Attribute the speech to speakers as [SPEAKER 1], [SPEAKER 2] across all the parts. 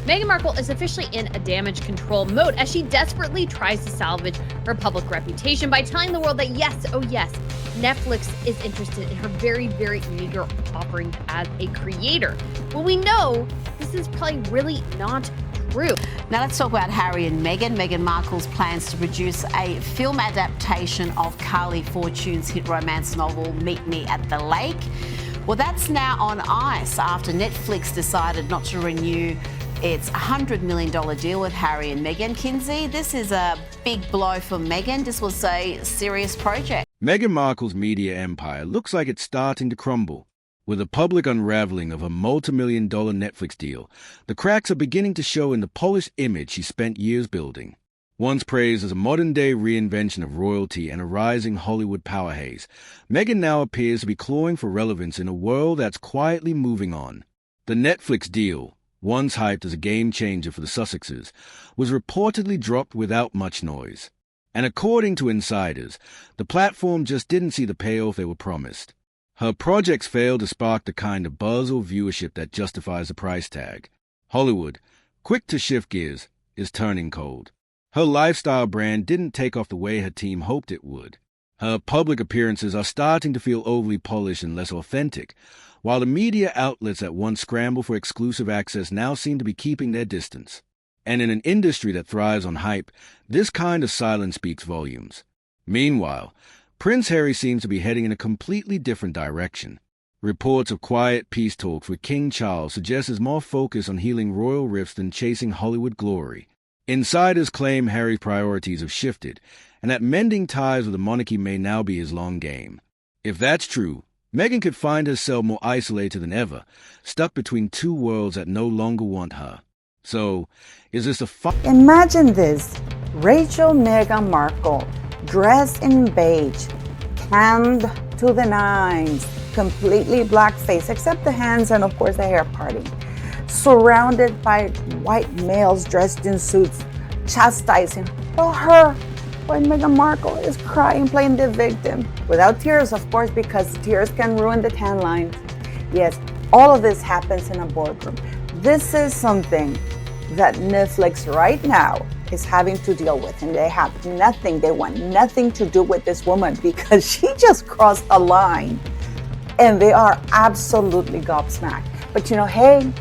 [SPEAKER 1] Meghan Markle is officially in a damage control mode as she desperately tries to salvage her public reputation by telling the world that yes, oh yes, Netflix is interested in her very, very meager offering as a creator. Well, we know this is probably really not true.
[SPEAKER 2] Now let's talk about Harry and Meghan. Meghan Markle's plans to produce a film adaptation of Carly Fortune's hit romance novel Meet Me at the Lake. Well, that's now on ice after Netflix decided not to renew its $100 million deal with Harry and Meghan. Kinsey, this is a big blow for Meghan. This was a serious project.
[SPEAKER 3] Meghan Markle's media empire looks like it's starting to crumble. With a public unraveling of a multi-million-dollar Netflix deal, the cracks are beginning to show in the polished image she spent years building. Once praised as a modern-day reinvention of royalty and a rising Hollywood power haze, Meghan now appears to be clawing for relevance in a world that's quietly moving on. The Netflix deal, once hyped as a game-changer for the Sussexes, was reportedly dropped without much noise. And according to insiders, the platform just didn't see the payoff they were promised. Her projects failed to spark the kind of buzz or viewership that justifies the price tag. Hollywood, quick to shift gears, is turning cold. Her lifestyle brand didn't take off the way her team hoped it would. Her public appearances are starting to feel overly polished and less authentic, while the media outlets that once scrambled for exclusive access now seem to be keeping their distance. And in an industry that thrives on hype, this kind of silence speaks volumes. Meanwhile, Prince Harry seems to be heading in a completely different direction. Reports of quiet peace talks with King Charles suggest his more focus on healing royal rifts than chasing Hollywood glory. Insiders claim Harry's priorities have shifted, and that mending ties with the monarchy may now be his long game. If that's true, Meghan could find herself more isolated than ever, stuck between two worlds that no longer want her. So, is this a
[SPEAKER 4] Imagine this. Rachel Meghan Markle, dressed in beige, tanned to the nines, completely blackface, except the hands and of course the hair parting, surrounded by white males dressed in suits, chastising her when Meghan Markle is crying, playing the victim. Without tears, of course, because tears can ruin the tan lines. Yes, all of this happens in a boardroom. This is something that Netflix right now is having to deal with, and they have nothing, they want nothing to do with this woman because she just crossed a line, and they are absolutely gobsmacked. But you know, hey,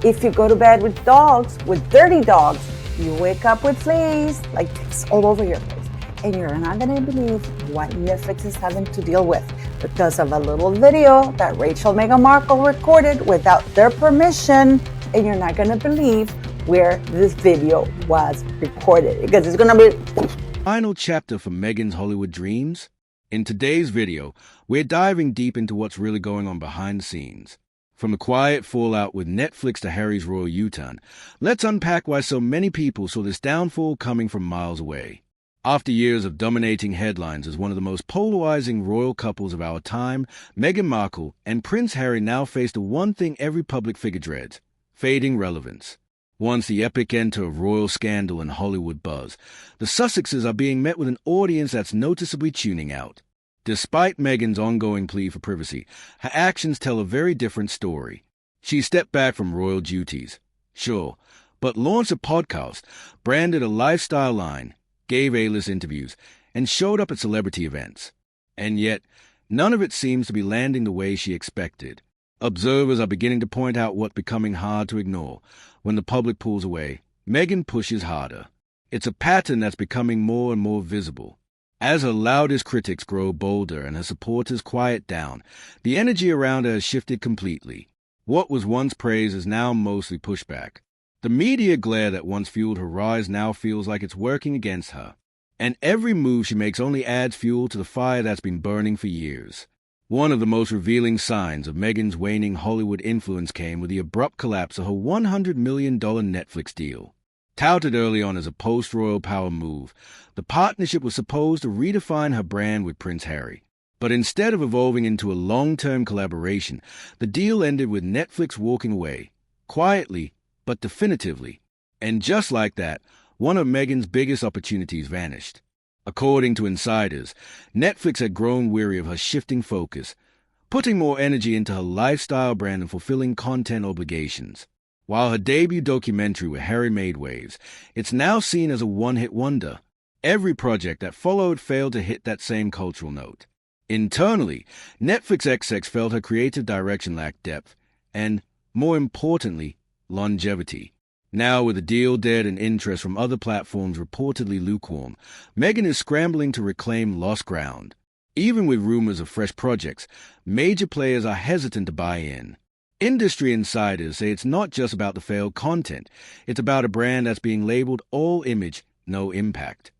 [SPEAKER 4] if you go to bed with dogs, with dirty dogs, you wake up with fleas like this all over your face, and you're not going to believe what Netflix is having to deal with because of a little video that Rachel Meghan Markle recorded without their permission, and you're not going to believe where this video was recorded because it's going to be
[SPEAKER 3] final chapter for Meghan's Hollywood dreams? In today's video, we're diving deep into what's really going on behind the scenes. From the quiet fallout with Netflix to Harry's royal U-turn, let's unpack why so many people saw this downfall coming from miles away. After years of dominating headlines as one of the most polarizing royal couples of our time, Meghan Markle and Prince Harry now face the one thing every public figure dreads: fading relevance. Once the epicenter of royal scandal and Hollywood buzz, the Sussexes are being met with an audience that's noticeably tuning out. Despite Meghan's ongoing plea for privacy, her actions tell a very different story. She stepped back from royal duties, sure, but launched a podcast, branded a lifestyle line, gave A-list interviews, and showed up at celebrity events. And yet, none of it seems to be landing the way she expected. Observers are beginning to point out what's becoming hard to ignore. When the public pulls away, Meghan pushes harder. It's a pattern that's becoming more and more visible. As her loudest critics grow bolder and her supporters quiet down, the energy around her has shifted completely. What was once praise is now mostly pushback. The media glare that once fueled her rise now feels like it's working against her. And every move she makes only adds fuel to the fire that's been burning for years. One of the most revealing signs of Meghan's waning Hollywood influence came with the abrupt collapse of her $100 million Netflix deal. Touted early on as a post-royal power move, the partnership was supposed to redefine her brand with Prince Harry. But instead of evolving into a long-term collaboration, the deal ended with Netflix walking away, quietly but definitively. And just like that, one of Meghan's biggest opportunities vanished. According to insiders, Netflix had grown weary of her shifting focus, putting more energy into her lifestyle brand and fulfilling content obligations. While her debut documentary with Harry made waves, it's now seen as a one-hit wonder. Every project that followed failed to hit that same cultural note. Internally, Netflix execs felt her creative direction lacked depth and, more importantly, longevity. Now, with the deal dead and interest from other platforms reportedly lukewarm, Meghan is scrambling to reclaim lost ground. Even with rumors of fresh projects, major players are hesitant to buy in. Industry insiders say it's not just about the failed content, it's about a brand that's being labeled all image, no impact.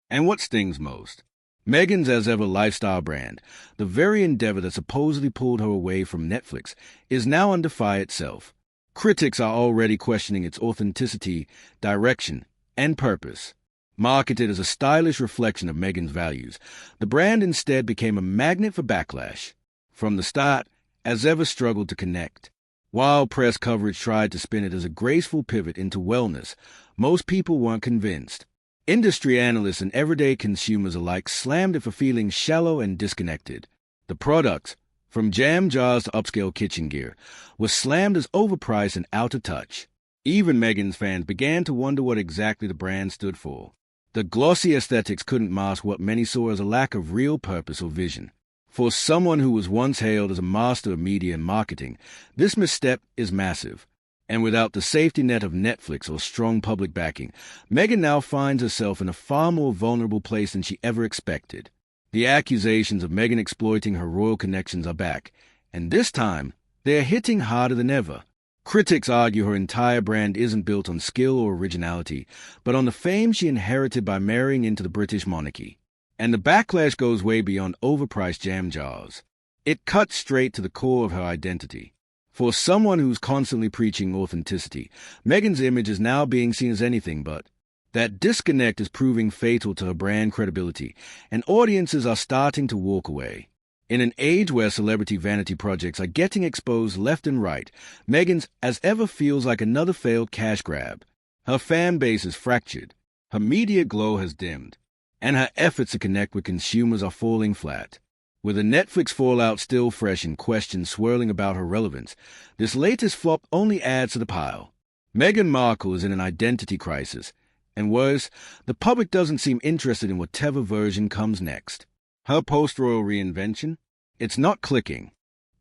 [SPEAKER 3] And what stings most? Meghan's as-ever lifestyle brand, the very endeavor that supposedly pulled her away from Netflix, is now under fire itself. Critics are already questioning its authenticity, direction, and purpose. Marketed as a stylish reflection of Meghan's values, the brand instead became a magnet for backlash. From the start, as-ever struggled to connect. While press coverage tried to spin it as a graceful pivot into wellness, most people weren't convinced. Industry analysts and everyday consumers alike slammed it for feeling shallow and disconnected. The products, from jam jars to upscale kitchen gear, were slammed as overpriced and out of touch. Even Meghan's fans began to wonder what exactly the brand stood for. The glossy aesthetics couldn't mask what many saw as a lack of real purpose or vision. For someone who was once hailed as a master of media and marketing, this misstep is massive. And without the safety net of Netflix or strong public backing, Meghan now finds herself in a far more vulnerable place than she ever expected. The accusations of Meghan exploiting her royal connections are back, and this time, they're hitting harder than ever. Critics argue her entire brand isn't built on skill or originality, but on the fame she inherited by marrying into the British monarchy. And the backlash goes way beyond overpriced jam jars. It cuts straight to the core of her identity. For someone who's constantly preaching authenticity, Meghan's image is now being seen as anything but. That disconnect is proving fatal to her brand credibility, and audiences are starting to walk away. In an age where celebrity vanity projects are getting exposed left and right, Meghan's as ever feels like another failed cash grab. Her fan base is fractured, her media glow has dimmed, and her efforts to connect with consumers are falling flat. With the Netflix fallout still fresh and questions swirling about her relevance, this latest flop only adds to the pile. Meghan Markle is in an identity crisis, and worse, the public doesn't seem interested in whatever version comes next. Her post-royal reinvention? It's not clicking.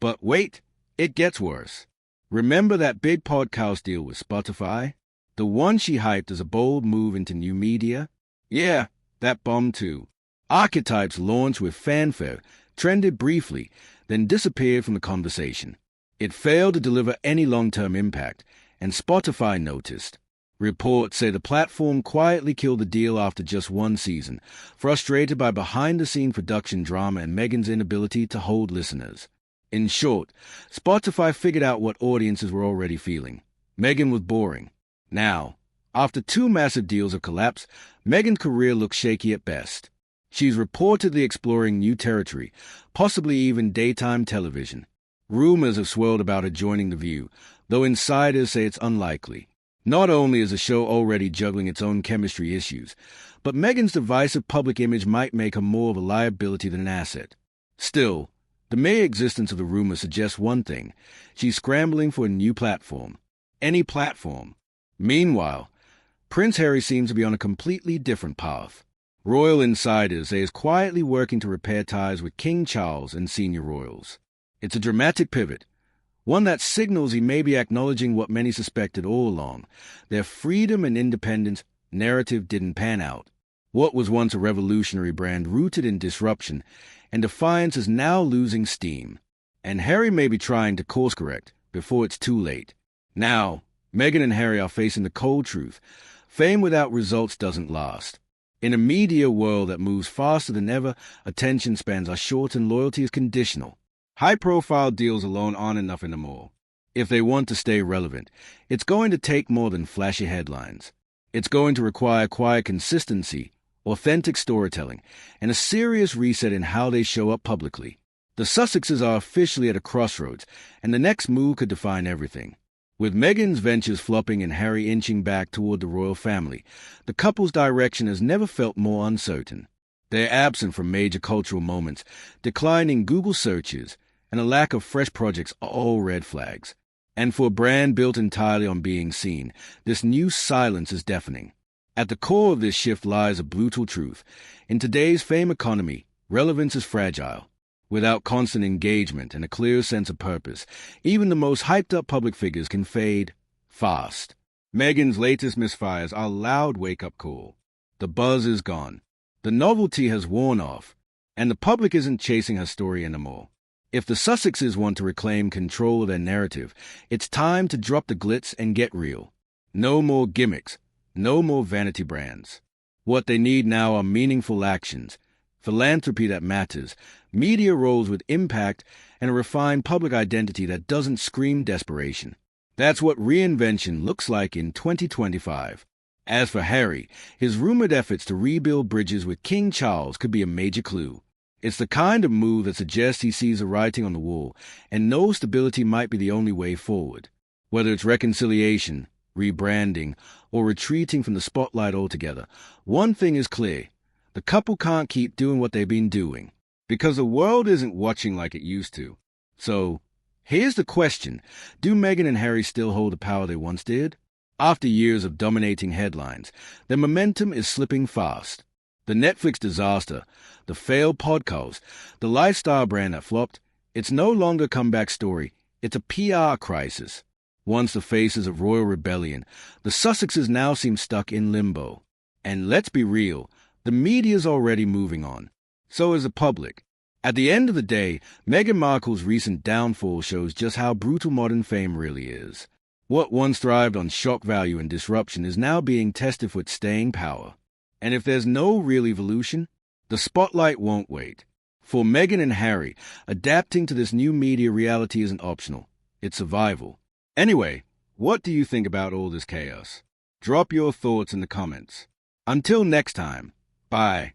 [SPEAKER 3] But wait, it gets worse. Remember that big podcast deal with Spotify? The one she hyped as a bold move into new media? Yeah, that bombed too. Archetypes launched with fanfare, trended briefly, then disappeared from the conversation. It failed to deliver any long-term impact, and Spotify noticed. Reports say the platform quietly killed the deal after just one season, frustrated by behind-the-scenes production drama and Meghan's inability to hold listeners. In short, Spotify figured out what audiences were already feeling. Meghan was boring. Now, after two massive deals have collapsed, Meghan's career looks shaky at best. She's reportedly exploring new territory, possibly even daytime television. Rumors have swirled about her joining The View, though insiders say it's unlikely. Not only is the show already juggling its own chemistry issues, but Meghan's divisive public image might make her more of a liability than an asset. Still, the mere existence of the rumor suggests one thing: she's scrambling for a new platform. Any platform. Meanwhile, Prince Harry seems to be on a completely different path. Royal insiders say he's quietly working to repair ties with King Charles and senior royals. It's a dramatic pivot, one that signals he may be acknowledging what many suspected all along: their freedom and independence narrative didn't pan out. What was once a revolutionary brand rooted in disruption and defiance is now losing steam. And Harry may be trying to course-correct before it's too late. Now, Meghan and Harry are facing the cold truth: fame without results doesn't last. In a media world that moves faster than ever, attention spans are short and loyalty is conditional. High-profile deals alone aren't enough anymore. If they want to stay relevant, it's going to take more than flashy headlines. It's going to require quiet consistency, authentic storytelling, and a serious reset in how they show up publicly. The Sussexes are officially at a crossroads, and the next move could define everything. With Meghan's ventures flopping and Harry inching back toward the royal family, the couple's direction has never felt more uncertain. They're absent from major cultural moments, declining Google searches, and a lack of fresh projects are all red flags. And for a brand built entirely on being seen, this new silence is deafening. At the core of this shift lies a brutal truth. In today's fame economy, relevance is fragile. Without constant engagement and a clear sense of purpose, even the most hyped-up public figures can fade fast. Meghan's latest misfires are a loud wake-up call. The buzz is gone. The novelty has worn off, and the public isn't chasing her story anymore. If the Sussexes want to reclaim control of their narrative, it's time to drop the glitz and get real. No more gimmicks, no more vanity brands. What they need now are meaningful actions, philanthropy that matters, media roles with impact, and a refined public identity that doesn't scream desperation. That's what reinvention looks like in 2025. As for Harry, his rumored efforts to rebuild bridges with King Charles could be a major clue. It's the kind of move that suggests he sees the writing on the wall and knows stability might be the only way forward. Whether it's reconciliation, rebranding, or retreating from the spotlight altogether, one thing is clear. The couple can't keep doing what they've been doing, because the world isn't watching like it used to. So, here's the question. Do Meghan and Harry still hold the power they once did? After years of dominating headlines, their momentum is slipping fast. The Netflix disaster, the failed podcast, the lifestyle brand that flopped, it's no longer a comeback story. It's a PR crisis. Once the faces of royal rebellion, the Sussexes now seem stuck in limbo. And let's be real, the media's already moving on. So is the public. At the end of the day, Meghan Markle's recent downfall shows just how brutal modern fame really is. What once thrived on shock value and disruption is now being tested for its staying power. And if there's no real evolution, the spotlight won't wait. For Meghan and Harry, adapting to this new media reality isn't optional. It's survival. Anyway, what do you think about all this chaos? Drop your thoughts in the comments. Until next time, bye.